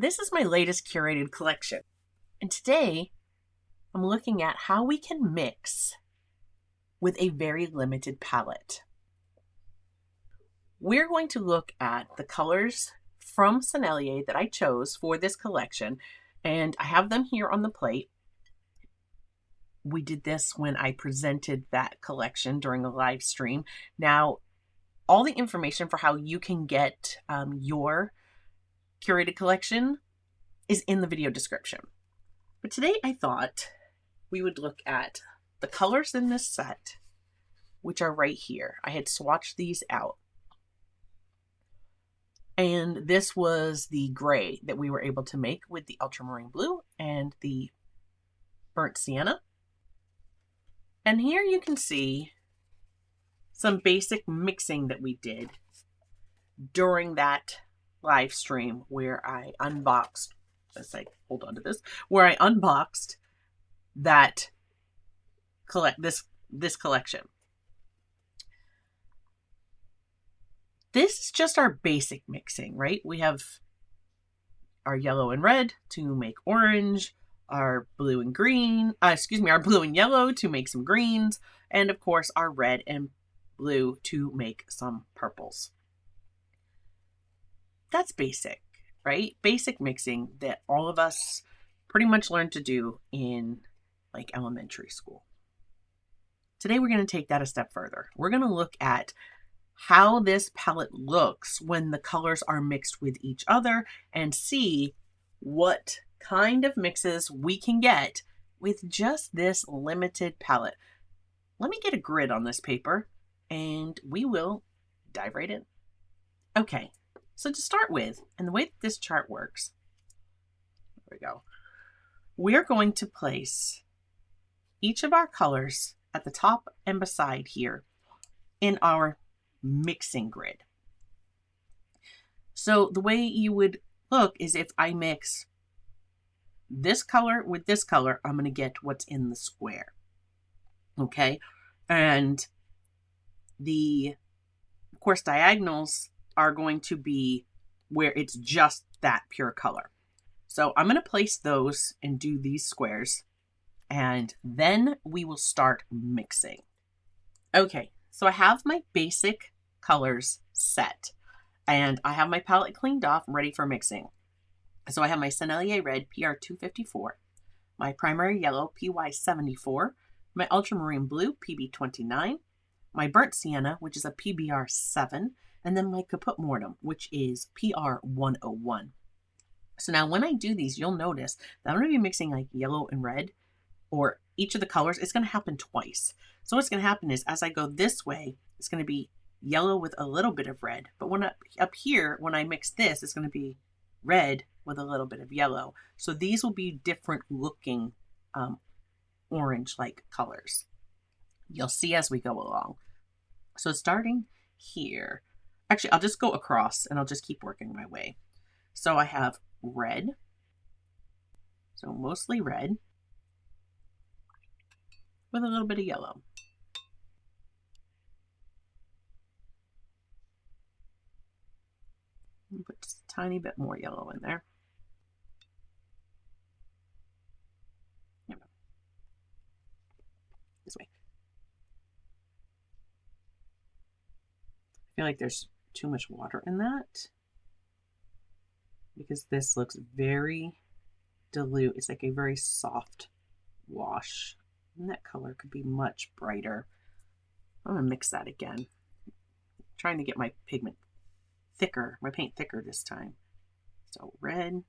This is my latest curated collection, and today I'm looking at how we can mix with a very limited palette. We're going to look at the colors from Sennelier that I chose for this collection, and I have them here on the plate. We did this when I presented that collection during a live stream. Now, all the information for how you can get your curated collection is in the video description. But today I thought we would look at the colors in this set, which are right here. I had swatched these out. And this was the gray that we were able to make with the ultramarine blue and the burnt sienna. And here you can see some basic mixing that we did during that live stream where I unboxed, let's say, hold on to this, where I unboxed that this collection. This is just our basic mixing, right? We have our yellow and red to make orange, our blue and green, our blue and yellow to make some greens, and of course our red and blue to make some purples. That's basic, right? Basic mixing that all of us pretty much learned to do in like elementary school. Today we're going to take that a step further. We're going to look at how this palette looks when the colors are mixed with each other and see what kind of mixes we can get with just this limited palette. Let me get a grid on this paper and we will dive right in. Okay, so to start with, and the way that this chart works, there we go, we're going to place each of our colors at the top and beside here in our mixing grid. So the way you would look is if I mix this color with this color, I'm going to get what's in the square. Okay. And of course, diagonals are going to be where it's just that pure color. So I'm going to place those and do these squares, and then we will start mixing. Okay. So I have my basic colors set and I have my palette cleaned off and ready for mixing. So I have my Sennelier red PR254, my primary yellow PY74, my ultramarine blue PB29, my burnt sienna, which is a PBR7, and then my Kut Morm, which is PR101. So now when I do these, you'll notice that I'm going to be mixing like yellow and red, or each of the colors. It's going to happen twice. So what's going to happen is as I go this way, it's going to be yellow with a little bit of red. But when up here, when I mix this, it's going to be red with a little bit of yellow. So these will be different looking orange-like colors. You'll see as we go along. So starting here, actually, I'll just go across and I'll just keep working my way. So I have red. So mostly red with a little bit of yellow. Put just a tiny bit more yellow in there. This way. I feel like there's too much water in that because this looks very dilute. It's like a very soft wash. And that color could be much brighter. I'm going to mix that again. I'm trying to get my pigment thicker, my paint thicker this time. So red.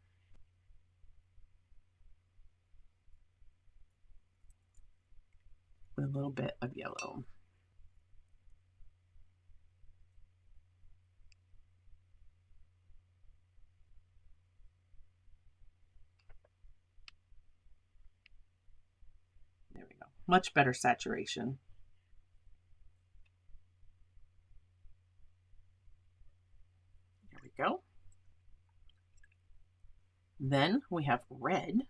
With a little bit of yellow. There we go. Much better saturation. There we go. Then we have red.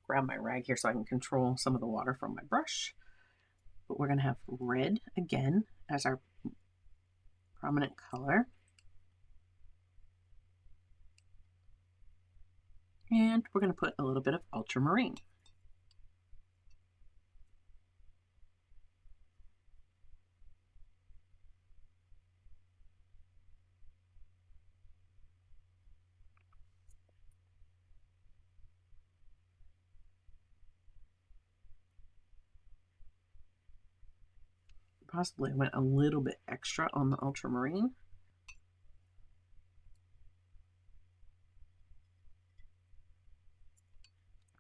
Grab my rag here so I can control some of the water from my brush. But we're going to have red again as our prominent color. And we're going to put a little bit of ultramarine. Possibly went a little bit extra on the ultramarine.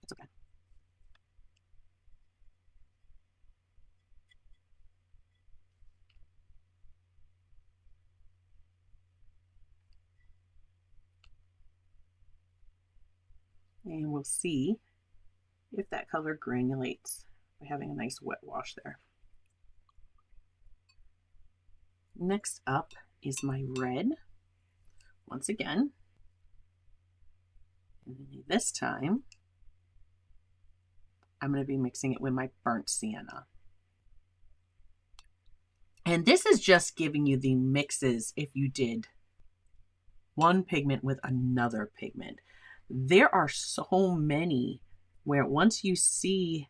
It's okay. And we'll see if that color granulates by having a nice wet wash there. Next up is my red, once again. And this time, I'm going to be mixing it with my burnt sienna. And this is just giving you the mixes if you did one pigment with another pigment. There are so many where once you see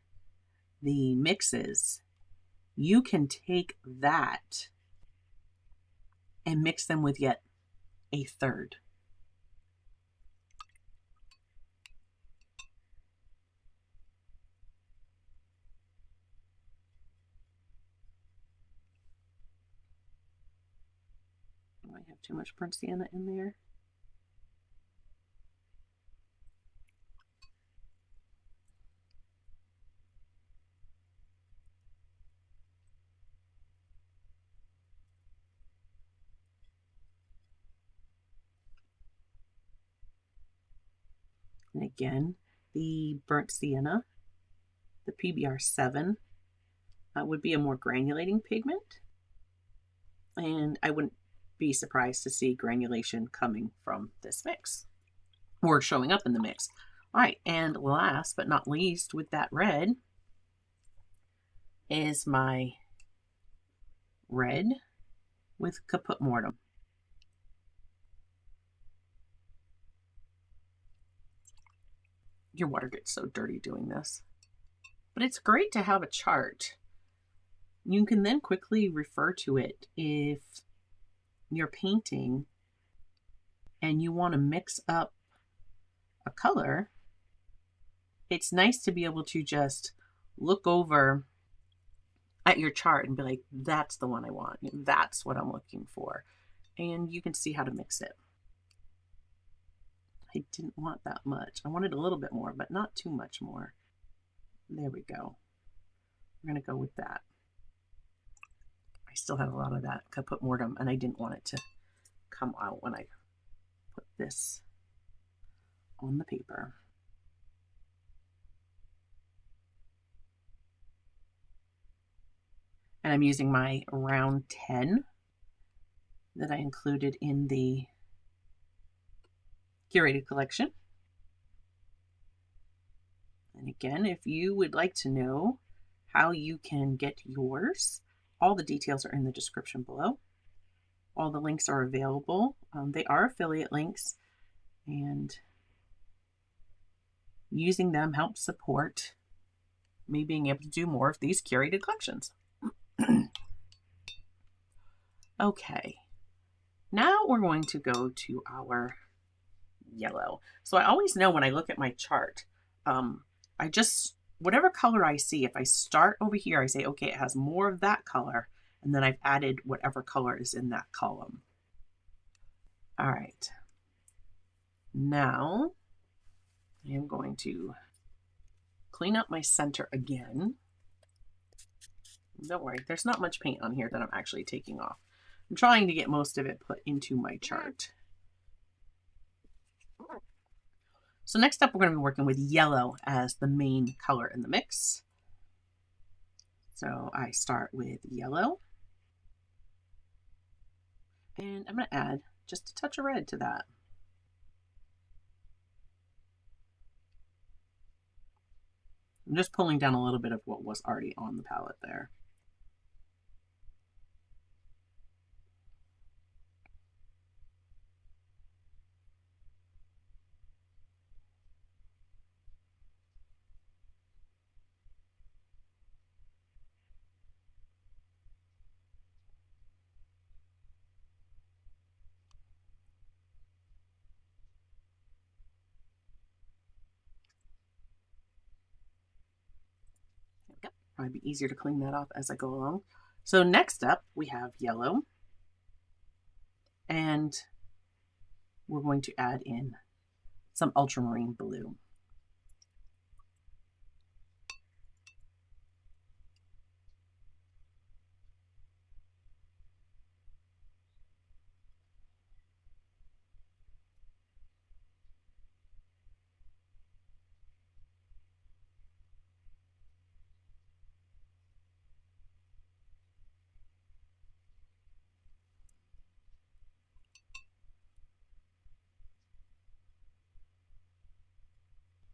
the mixes, you can take that and mix them with yet a third. I might have too much burnt sienna in there. And again, the burnt sienna, the PBR7, would be a more granulating pigment. And I wouldn't be surprised to see granulation coming from this mix or showing up in the mix. All right, and last but not least with that red is my red with Kut Morm. Your water gets so dirty doing this. But it's great to have a chart. You can then quickly refer to it if you're painting and you want to mix up a color. It's nice to be able to just look over at your chart and be like, that's the one I want. That's what I'm looking for. And you can see how to mix it. I didn't want that much. I wanted a little bit more, but not too much more. There we go. We're going to go with that. I still have a lot of that Kut Morm, and I didn't want it to come out when I put this on the paper. And I'm using my round 10 that I included in the Curated collection. And again, if you would like to know how you can get yours, all the details are in the description below. All the links are available. They are affiliate links, and using them helps support me being able to do more of these curated collections. Okay, now we're going to go to our yellow. So I always know when I look at my chart, I just, whatever color I see, if I start over here, I say, okay, it has more of that color, and then I've added whatever color is in that column. All right. Now I am going to clean up my center again. Don't worry, there's not much paint on here that I'm actually taking off. I'm trying to get most of it put into my chart. So next up, we're going to be working with yellow as the main color in the mix. So I start with yellow. And I'm going to add just a touch of red to that. I'm just pulling down a little bit of what was already on the palette there. Probably be easier to clean that off as I go along. So next up, we have yellow. And we're going to add in some ultramarine blue.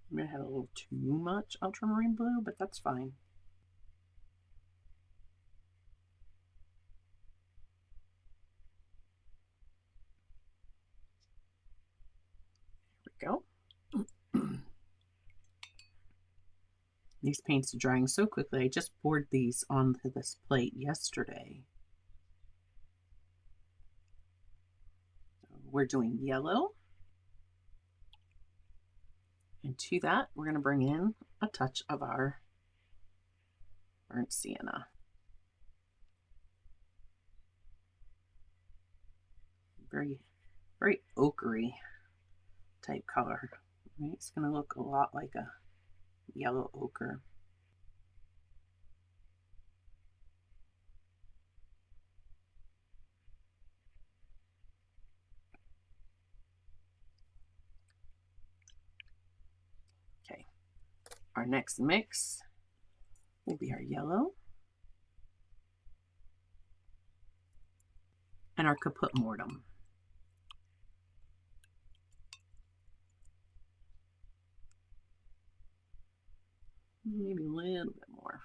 I may have had a little too much ultramarine blue, but that's fine. There we go. These paints are drying so quickly. I just poured these onto this plate yesterday. We're doing yellow. And to that, we're going to bring in a touch of our burnt sienna. Very, very ochre type color. Right? It's going to look a lot like a yellow ochre. Okay, our next mix will be our yellow and our Kut Morm. Maybe a little bit more.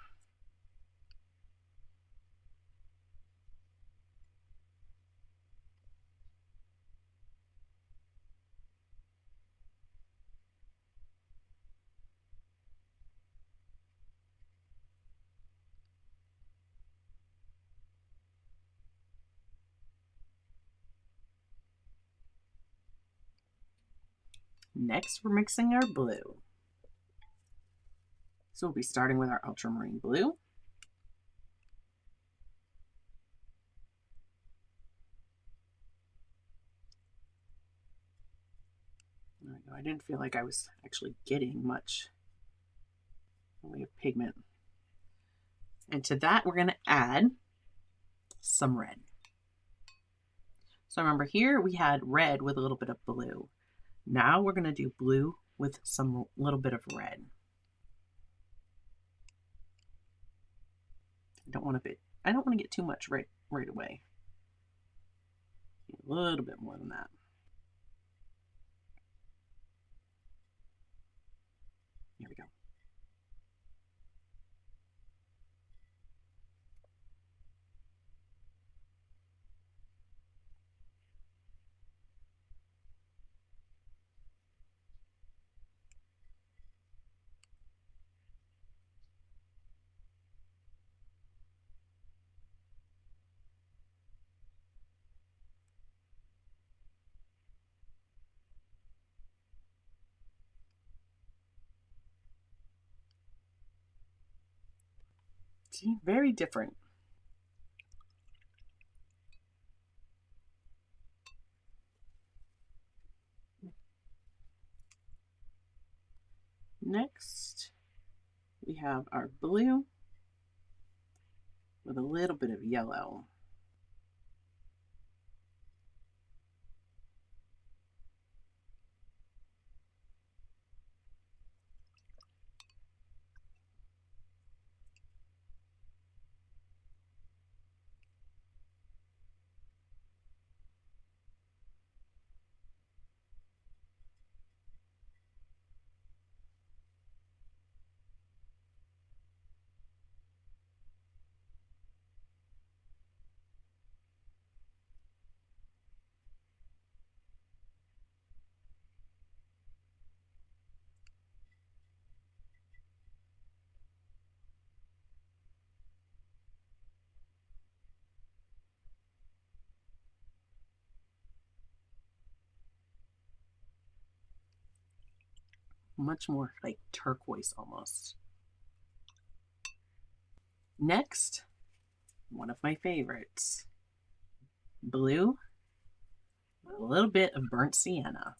Next, we're mixing our blue. So we'll be starting with our ultramarine blue. I didn't feel like I was actually getting much in the way of pigment. And to that, we're going to add some red. So remember here we had red with a little bit of blue. Now we're going to do blue with some little bit of red. I don't want to get too much right away. A little bit more than that. Here we go. See, very different. Next, we have our blue with a little bit of yellow. Much more like turquoise almost. Next, one of my favorites, blue with a little bit of burnt sienna.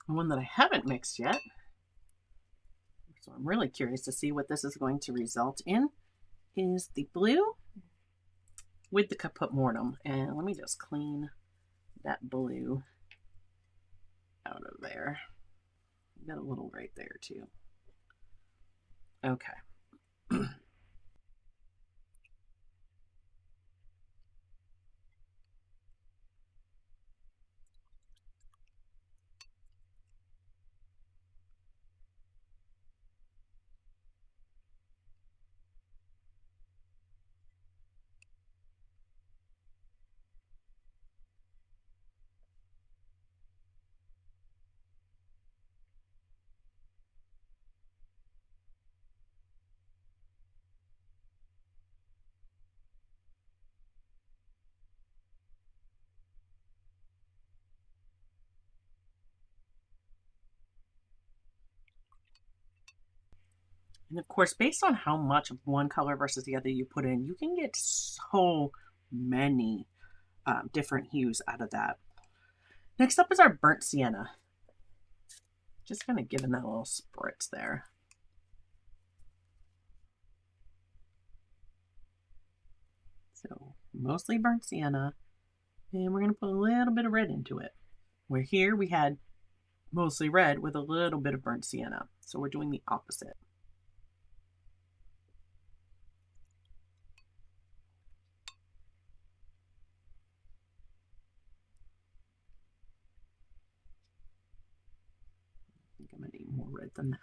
One that I haven't mixed yet, so I'm really curious to see what this is going to result in, is the blue with the Kut Morm. And let me just clean that blue out of there. Got a little right there too. Okay. And of course, based on how much of one color versus the other you put in, you can get so many different hues out of that. Next up is our burnt sienna. Just kind of giving that a little spritz there. So mostly burnt sienna, and we're going to put a little bit of red into it. Where here we had mostly red with a little bit of burnt sienna. So we're doing the opposite. I think I'm going to need more red than that.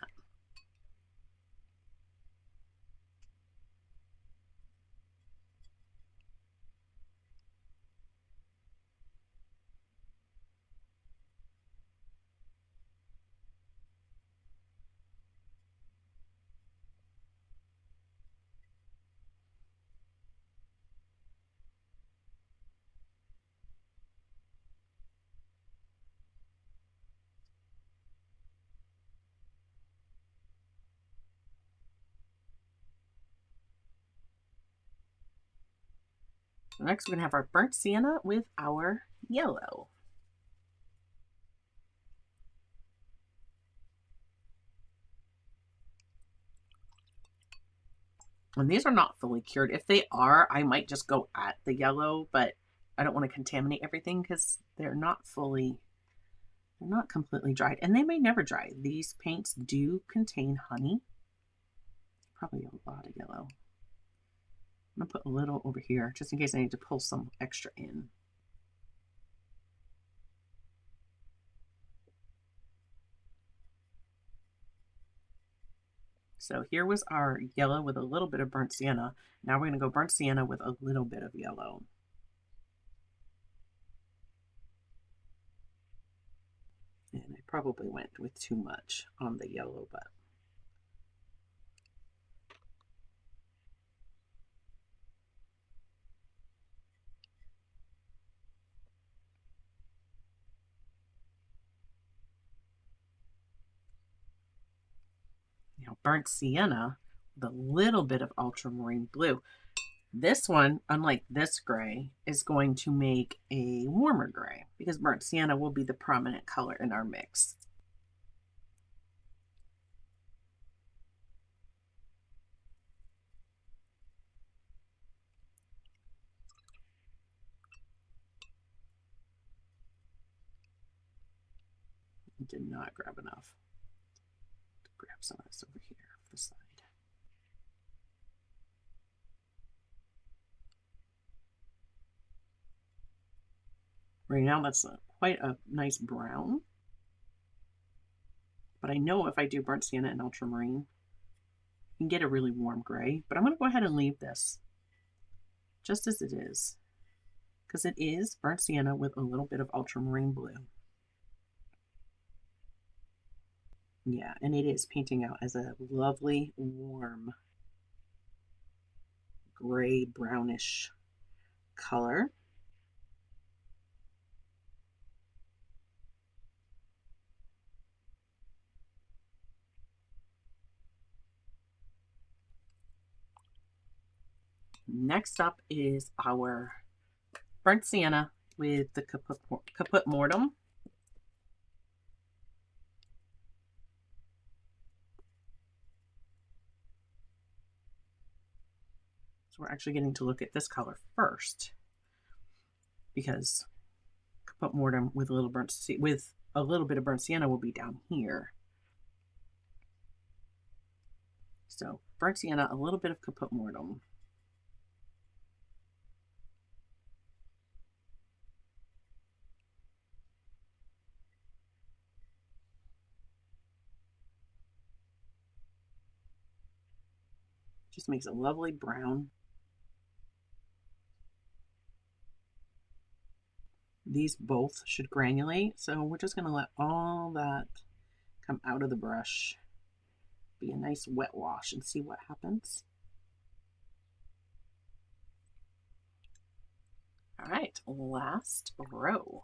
So next we're going to have our burnt sienna with our yellow. And these are not fully cured. If they are, I might just go at the yellow, but I don't want to contaminate everything because they're not completely dried. And they may never dry. These paints do contain honey. Probably a lot of yellow. I'm going to put a little over here just in case I need to pull some extra in. So here was our yellow with a little bit of burnt sienna. Now we're going to go burnt sienna with a little bit of yellow. And I probably went with too much on the yellow, but burnt sienna with a little bit of ultramarine blue. This one, unlike this gray, is going to make a warmer gray because burnt sienna will be the prominent color in our mix. did not grab enough. Grab some of this over here off the side. Right now that's quite a nice brown. But I know if I do burnt sienna and ultramarine, you can get a really warm gray. But I'm going to go ahead and leave this just as it is, because it is burnt sienna with a little bit of ultramarine blue. Yeah, and it is painting out as a lovely, warm, gray, brownish color. Next up is our burnt sienna with the Kut Morm. So we're actually getting to look at this color first, because Kut Morm with a little bit of burnt sienna will be down here. So burnt sienna, a little bit of Kut Morm. Just makes a lovely brown. These both should granulate, so we're just going to let all that come out of the brush. Be a nice wet wash and see what happens. All right, last row.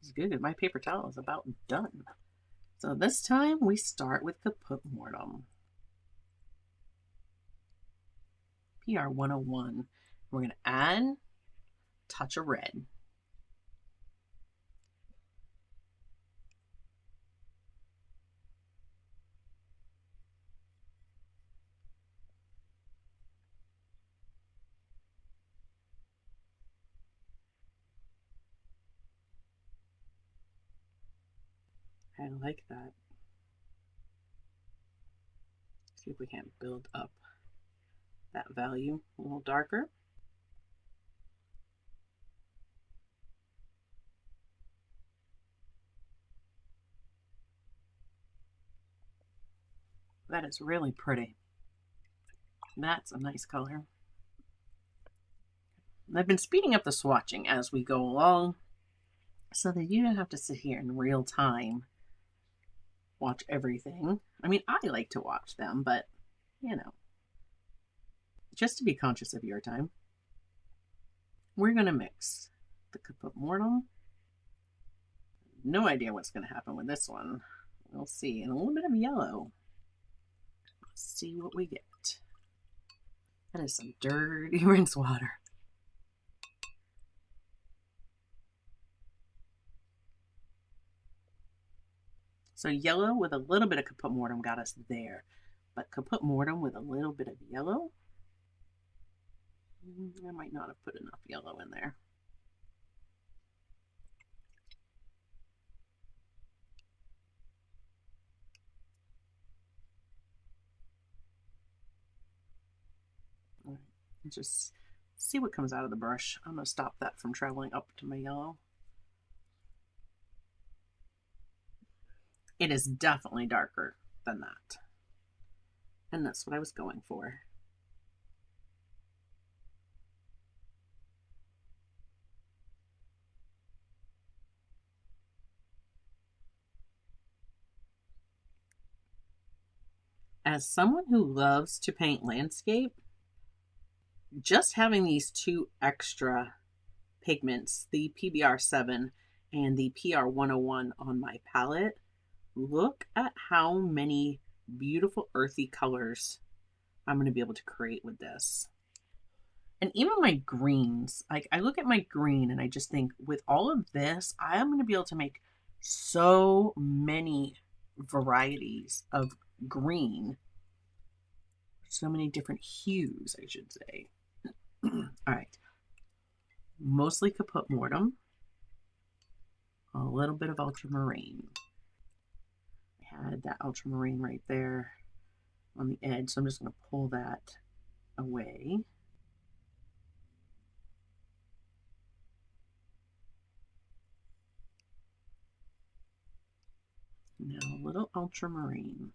It's good. My paper towel is about done. So this time we start with the Kut Morm. PR 101. We're going to add a touch of red. I like that. See if we can't build up that value a little darker. That is really pretty. That's a nice color. I've been speeding up the swatching as we go along so that you don't have to sit here in real time watch everything. I mean, I like to watch them, but you know, just to be conscious of your time. We're going to mix the Kut Morm. No idea what's going to happen with this one. We'll see. And a little bit of yellow. Let's see what we get. That is some dirty rinse water. So yellow with a little bit of Kut Morm got us there. But Kut Morm with a little bit of yellow, I might not have put enough yellow in there. All right, just see what comes out of the brush. I'm going to stop that from traveling up to my yellow. It is definitely darker than that. And that's what I was going for. As someone who loves to paint landscape, just having these two extra pigments, the PBR7 and the PR 101 on my palette, look at how many beautiful earthy colors I'm going to be able to create with this. And even my greens, like I look at my green and I just think with all of this, I am going to be able to make so many varieties of green. So many different hues, I should say. All right. Mostly Kut Morm. a little bit of ultramarine. I had that ultramarine right there on the edge, so I'm just going to pull that away. Now a little ultramarine.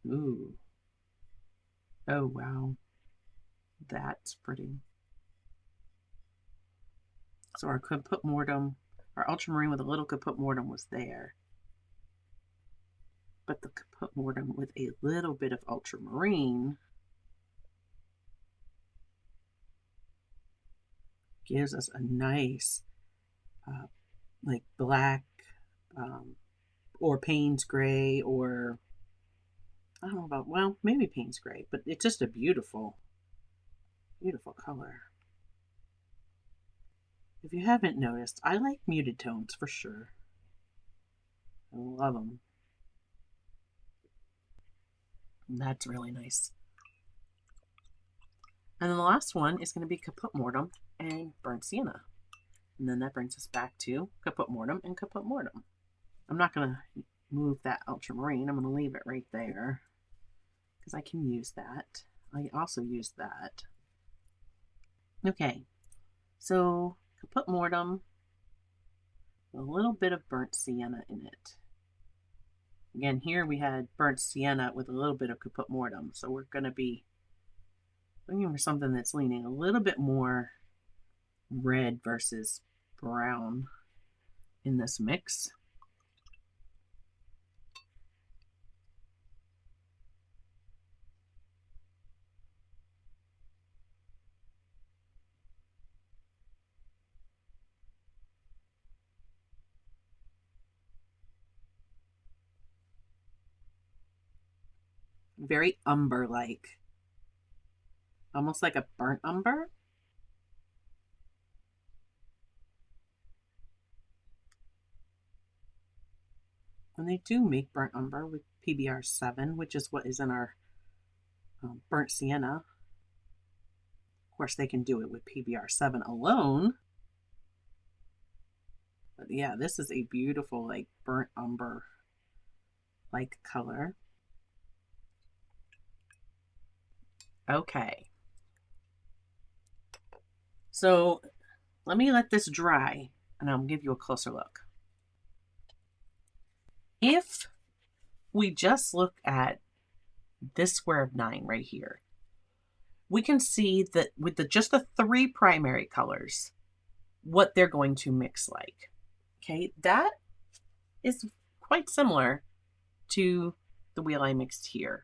Ooh. Oh, wow. That's pretty. So our Kut Morm, our ultramarine with a little Kut Morm was there. But the Kut Morm with a little bit of ultramarine gives us a nice, like black, or Payne's gray, or I don't know about, well, maybe Payne's gray, but it's just a beautiful, beautiful color. If you haven't noticed, I like muted tones for sure. I love them. That's really nice. And then the last one is going to be Kut Morm and burnt sienna. And then that brings us back to Kut Morm and Kut Morm. I'm not going to move that ultramarine. I'm going to leave it right there because I can use that. I also use that. Okay, so Kut Morm, a little bit of burnt sienna in it. Again, here we had burnt sienna with a little bit of Kut Morm, so we're going to be looking for something that's leaning a little bit more red versus brown in this mix. Very umber-like. Almost like a burnt umber. And they do make burnt umber with PBR7, which is what is in our burnt sienna. Of course, they can do it with PBR7 alone. But yeah, this is a beautiful, like, burnt umber-like color. Okay. So let me let this dry and I'll give you a closer look. If we just look at this square of 9 right here, we can see that with just the 3 primary colors, what they're going to mix like. Okay, that is quite similar to the wheel I mixed here.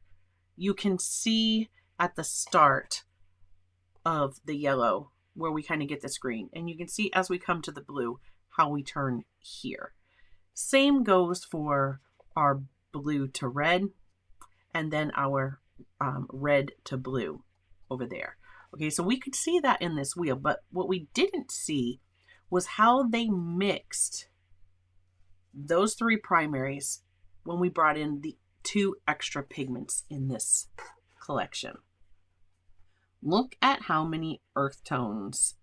You can see at the start of the yellow where we kind of get this green, and you can see as we come to the blue how we turn here. Same goes for our blue to red, and then our red to blue over there. Okay, so we could see that in this wheel, but what we didn't see was how they mixed those 3 primaries when we brought in the 2 extra pigments in this collection. Look at how many earth tones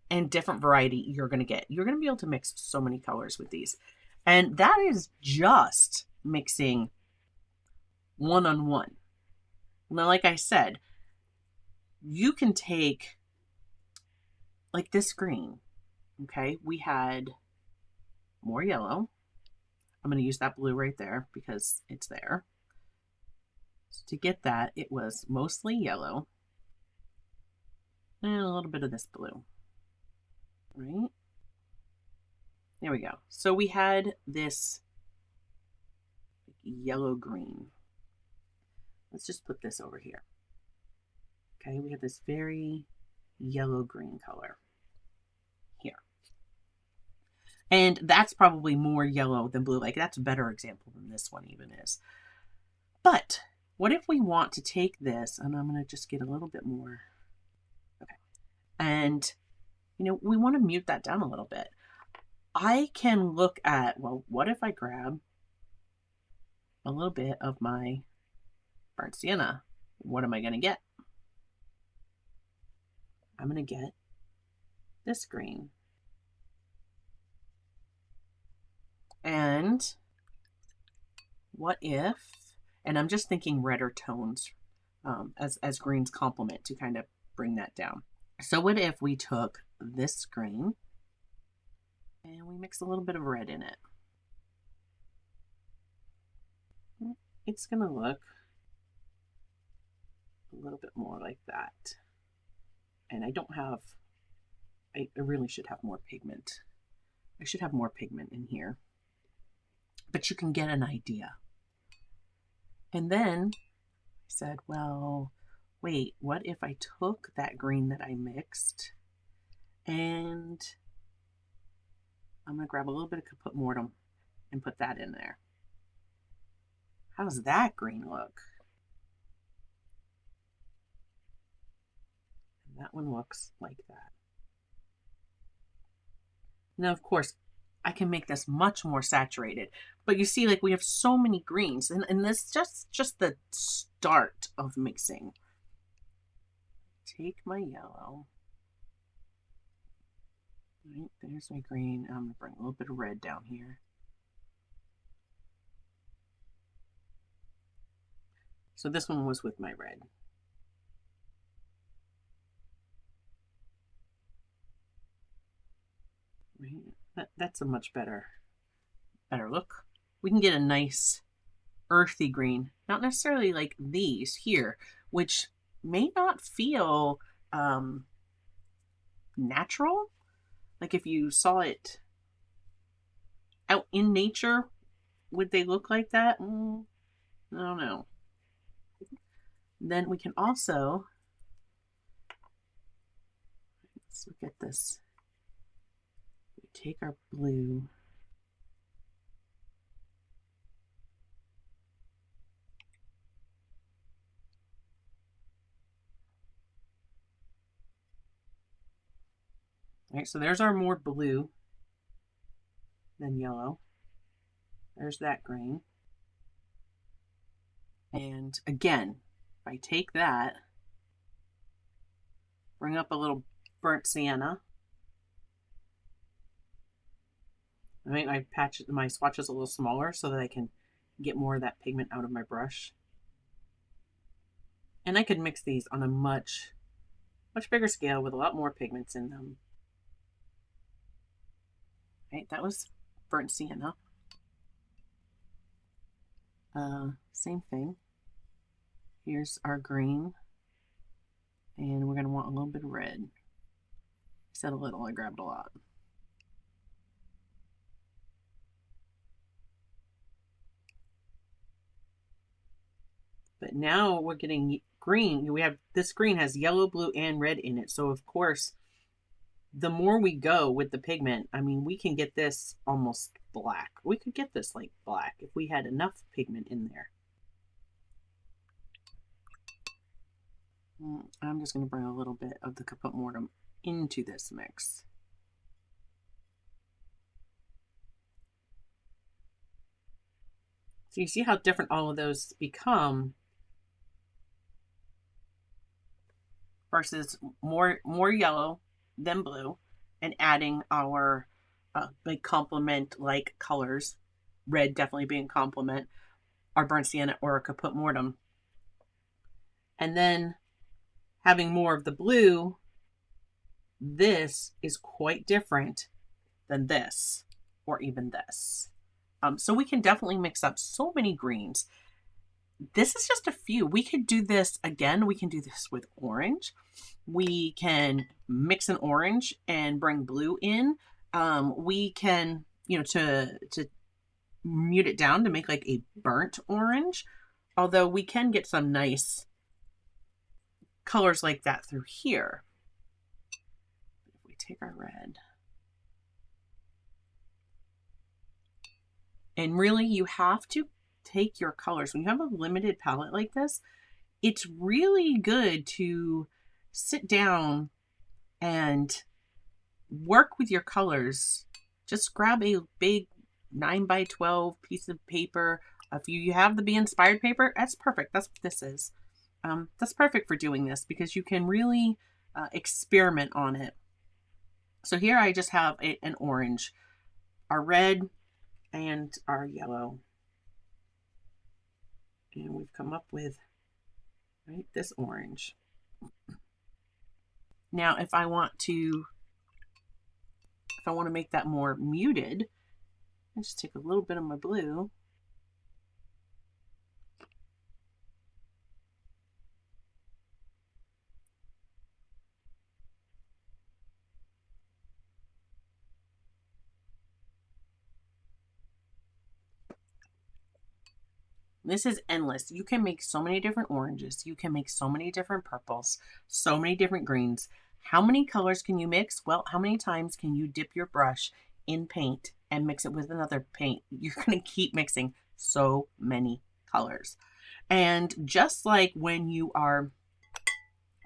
and different variety you're going to get. You're going to be able to mix so many colors with these. And that is just mixing one-on-one. Now, like I said, you can take like this green. Okay, we had more yellow. I'm going to use that blue right there because it's there. So to get that, it was mostly yellow and a little bit of this blue. Right? There we go. So we had this yellow-green. Let's just put this over here. Okay, we have this very yellow-green color here. And that's probably more yellow than blue. Like, that's a better example than this one even is. But what if we want to take this, and I'm going to just get a little bit more. Okay. And, you know, we want to mute that down a little bit. I can look at, well, what if I grab a little bit of my burnt sienna. What am I going to get? I'm going to get this green. And what if, and I'm just thinking redder tones as greens complement to kind of bring that down. So what if we took this green and we mix a little bit of red in it? It's going to look a little bit more like that. And I don't have, I really should have more pigment. I should have more pigment in here. But you can get an idea. And then I said, well, wait, what if I took that green that I mixed and I'm going to grab a little bit of Kut Morm and put that in there. How does that green look? And that one looks like that. Now, of course, I can make this much more saturated, but you see, like, we have so many greens, and this just the start of mixing. Take my yellow. Right, there's my green. I'm gonna bring a little bit of red down here. So this one was with my red. Right, that's a much better look. We can get a nice earthy green, not necessarily like these here, which may not feel natural. Like if you saw it out in nature, would they look like that? I don't know. Then we can also, let's look at this. We take our blue. All right, so there's our more blue than yellow. There's that green. And again, if I take that, bring up a little burnt sienna. I make my swatches a little smaller so that I can get more of that pigment out of my brush. And I could mix these on a much bigger scale with a lot more pigments in them. Right, that was burnt sienna. Same thing. Here's our green. And we're going to want a little bit of red. I said a little, I grabbed a lot. But now we're getting green. We have, this green has yellow, blue, and red in it. So of course, the more we go with the pigment, I mean, we can get this almost black. We could get this like black if we had enough pigment in there. I'm just going to bring a little bit of the Kut Morm into this mix. So you see how different all of those become versus more yellow than blue, and adding our like complement like colors, red definitely being complement, our burnt sienna or a Kut Morm, and then having more of the blue. This is quite different than this or even this. So we can definitely mix up so many greens. This is just a few. We could do this again. We can do this with orange. We can mix an orange and bring blue in. We can, to mute it down to make like a burnt orange. Although we can get some nice colors like that through here. If we take our red. And really, you have to take your colors. When you have a limited palette like this, it's really good to sit down and work with your colors. Just grab a big 9x12 piece of paper If you have the Be Inspired paper, that's perfect. That's what this is. That's perfect for doing this because you can really experiment on it. So here I just have an orange, our red, and our yellow. And we've come up with, right, this orange. Now, if I want to make that more muted, I just take a little bit of my blue. This is endless. You can make so many different oranges. You can make so many different purples, so many different greens. How many colors can you mix? Well, how many times can you dip your brush in paint and mix it with another paint? You're going to keep mixing so many colors. And just like when you are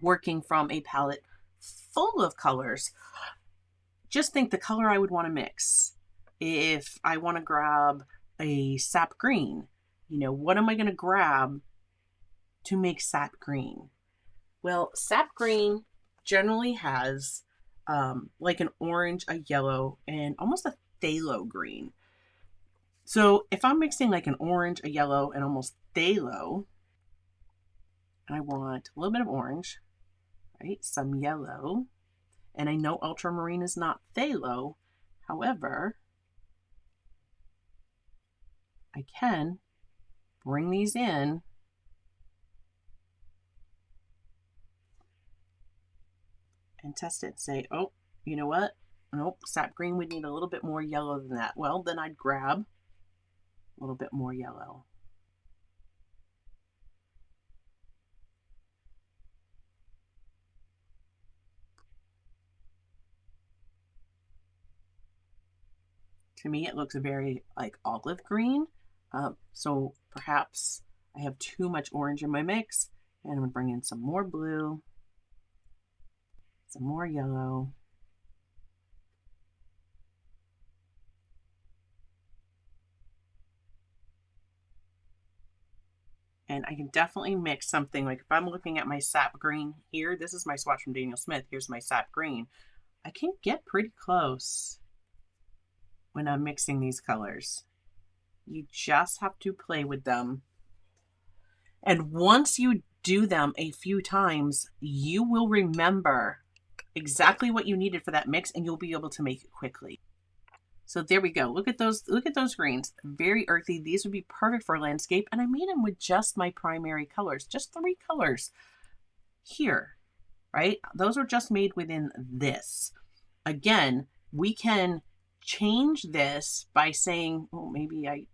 working from a palette full of colors, just think the color I would want to mix. If I want to grab a sap green, you know, what am I going to grab to make sap green? Well, sap green generally has like an orange, a yellow, and almost a phthalo green. So if I'm mixing like an orange, a yellow, and almost phthalo, I want a little bit of orange, right? Some yellow. And I know ultramarine is not phthalo. However, I can bring these in and test it and say, oh, you know what? Nope, sap green would need a little bit more yellow than that. Well, then I'd grab a little bit more yellow. To me, it looks very like olive green. So perhaps I have too much orange in my mix, and I'm gonna bring in some more blue, some more yellow. And I can definitely mix something like if I'm looking at my sap green here, this is my swatch from Daniel Smith. Here's my sap green. I can get pretty close when I'm mixing these colors. You just have to play with them. And once you do them a few times, you will remember exactly what you needed for that mix and you'll be able to make it quickly. So there we go. Look at those greens. Very earthy. These would be perfect for landscape. And I made them with just my primary colors, just 3 colors here, right? Those are just made within this. Again, we can change this by saying, well, maybe I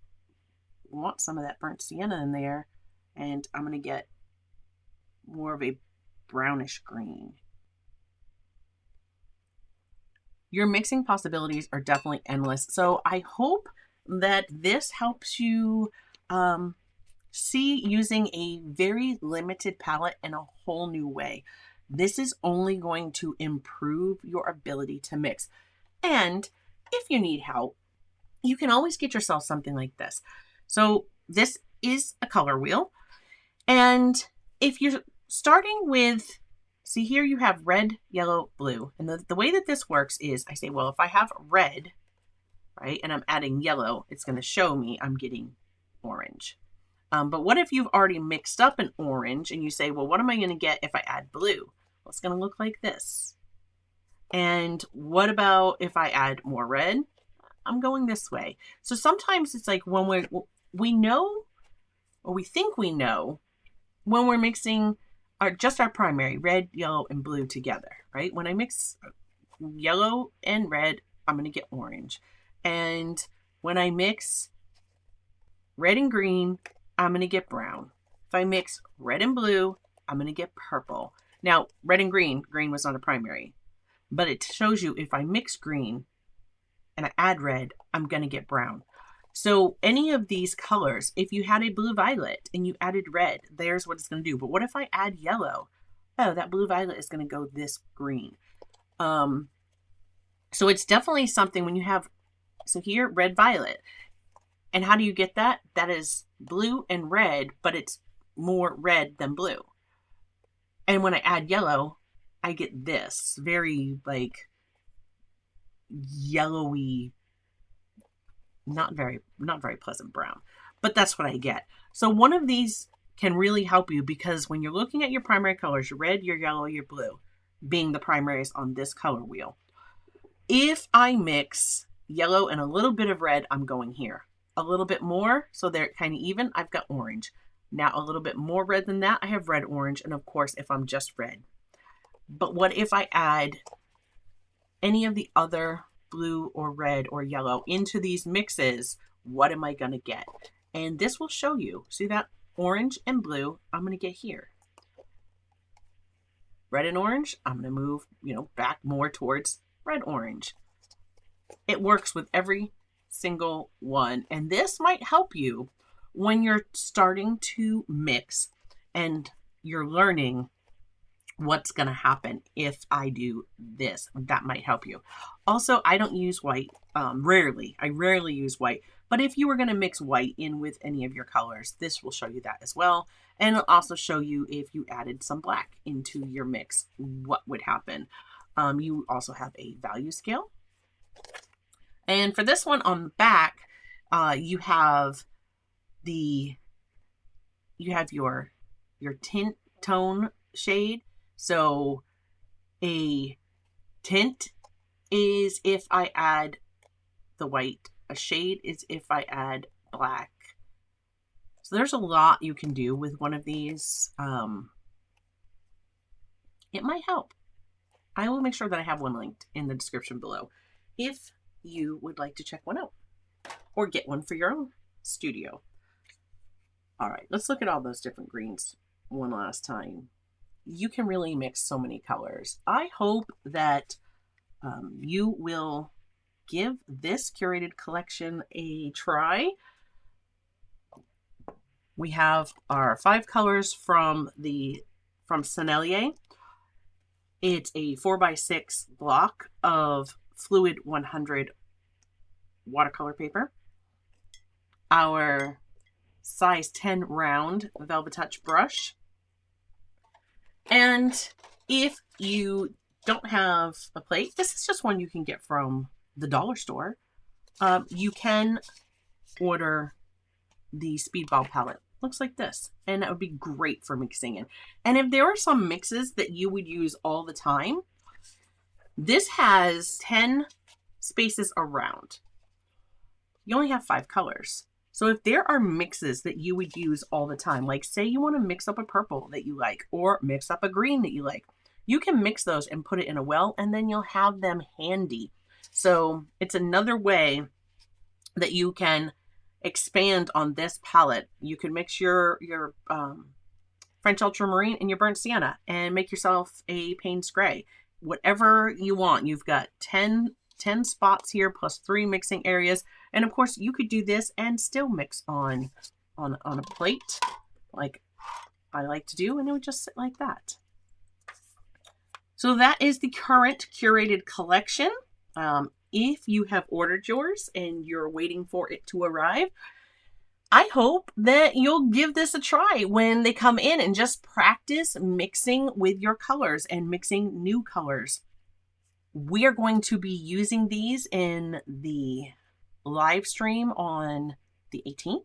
want some of that burnt sienna in there and I'm going to get more of a brownish green. Your mixing possibilities are definitely endless. So I hope that this helps you see using a very limited palette in a whole new way. This is only going to improve your ability to mix. And if you need help, you can always get yourself something like this. So this is a color wheel. And if you're starting with, see here you have red, yellow, blue. And the way that this works is I say, well, if I have red, right, and I'm adding yellow, it's going to show me I'm getting orange. But what if you've already mixed up an orange and you say, well, what am I going to get if I add blue? Well, it's going to look like this. And what about if I add more red? I'm going this way. So sometimes it's like when we know, or we think we know, when we're mixing just our primary, red, yellow, and blue together, right? When I mix yellow and red, I'm going to get orange. And when I mix red and green, I'm going to get brown. If I mix red and blue, I'm going to get purple. Now, red and green was not a primary, but it shows you if I mix green and I add red, I'm going to get brown. So any of these colors, if you had a blue violet and you added red, there's what it's going to do. But what if I add yellow? Oh, that blue violet is going to go this green. So it's definitely something when you have, so here, red violet. And how do you get that? That is blue and red, but it's more red than blue. And when I add yellow, I get this very like yellowy, not very pleasant brown, but that's what I get. So one of these can really help you, because when you're looking at your primary colors, your red, your yellow, your blue, being the primaries on this color wheel, if I mix yellow and a little bit of red, I'm going here. A little bit more, so they're kind of even, I've got orange. Now a little bit more red than that, I have red, orange, and of course if I'm just red. But what if I add any of the other blue or red or yellow into these mixes? What am I going to get? And this will show you. See that orange and blue I'm going to get here. Red and orange, I'm going to move, back more towards red, orange. It works with every single one. And this might help you when you're starting to mix and you're learning what's going to happen if I do this. That might help you. Also, I don't use white. Rarely. I rarely use white. But if you were going to mix white in with any of your colors, this will show you that as well. And it'll also show you if you added some black into your mix, what would happen. You also have a value scale. And for this one on the back, you have your tint tone shade. So a tint is if I add the white. A shade is if I add black. So there's a lot you can do with one of these. It might help. I will make sure that I have one linked in the description below if you would like to check one out or get one for your own studio. All right, let's look at all those different greens one last time. You can really mix so many colors. I hope that you will give this curated collection a try. We have our 5 colors from Sennelier. It's a 4x6 block of fluid 100 watercolor paper. Our size 10 round Velvet Touch brush. And if you don't have a plate, this is just one you can get from the dollar store. You can order the Speedball palette. Looks like this, and that would be great for mixing in. And if there are some mixes that you would use all the time, this has 10 spaces around. You only have 5 colors. So if there are mixes that you would use all the time, like say you want to mix up a purple that you like, or mix up a green that you like, you can mix those and put it in a well, and then you'll have them handy. So it's another way that you can expand on this palette. You can mix your French Ultramarine and your Burnt Sienna and make yourself a Payne's Gray. Whatever you want. You've got 10 spots here plus 3 mixing areas. And of course you could do this and still mix on a plate like I like to do, and it would just sit like that. So that is the current curated collection. If you have ordered yours and you're waiting for it to arrive, I hope that you'll give this a try when they come in and just practice mixing with your colors and mixing new colors. We are going to be using these in the live stream on the 18th,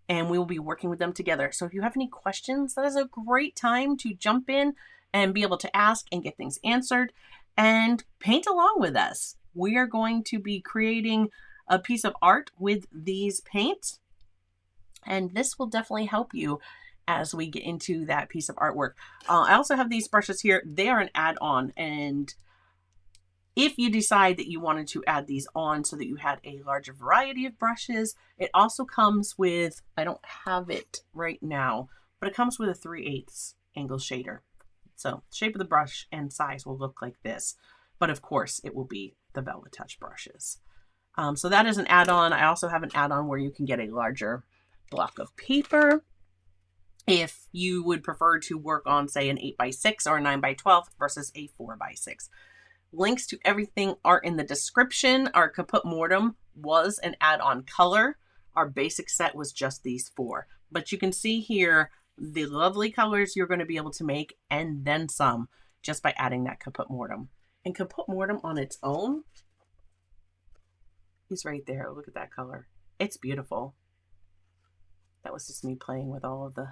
and we will be working with them together. So if you have any questions, that is a great time to jump in and be able to ask and get things answered and paint along with us. We are going to be creating a piece of art with these paints, and this will definitely help you as we get into that piece of artwork. I also have these brushes here. They are an add-on, and if you decide that you wanted to add these on so that you had a larger variety of brushes, it also comes with, I don't have it right now, but it comes with a 3/8 angle shader. So shape of the brush and size will look like this, but of course it will be the Velvet Touch brushes. So that is an add-on. I also have an add-on where you can get a larger block of paper if you would prefer to work on, say, an 8x6 or a 9x12 versus a 4x6. Links to everything are in the description. Our Kut Morm was an add-on color our basic set was just these 4. But you can see here the lovely colors you're going to be able to make, and then some, just by adding that Kut Morm. And Kut Morm on its own is right there. Look at that color. It's beautiful. That was just me playing with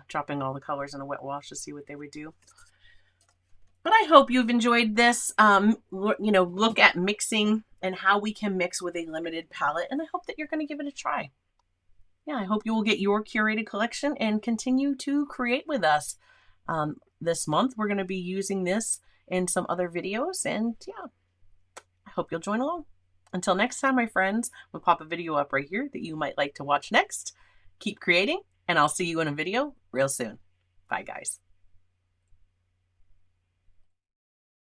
dropping all the colors in a wet wash to see what they would do. But I hope you've enjoyed this, look at mixing and how we can mix with a limited palette. And I hope that you're going to give it a try. Yeah, I hope you will get your curated collection and continue to create with us. This month, we're going to be using this in some other videos. And yeah, I hope you'll join along. Until next time, my friends, we'll pop a video up right here that you might like to watch next. Keep creating, and I'll see you in a video real soon. Bye, guys.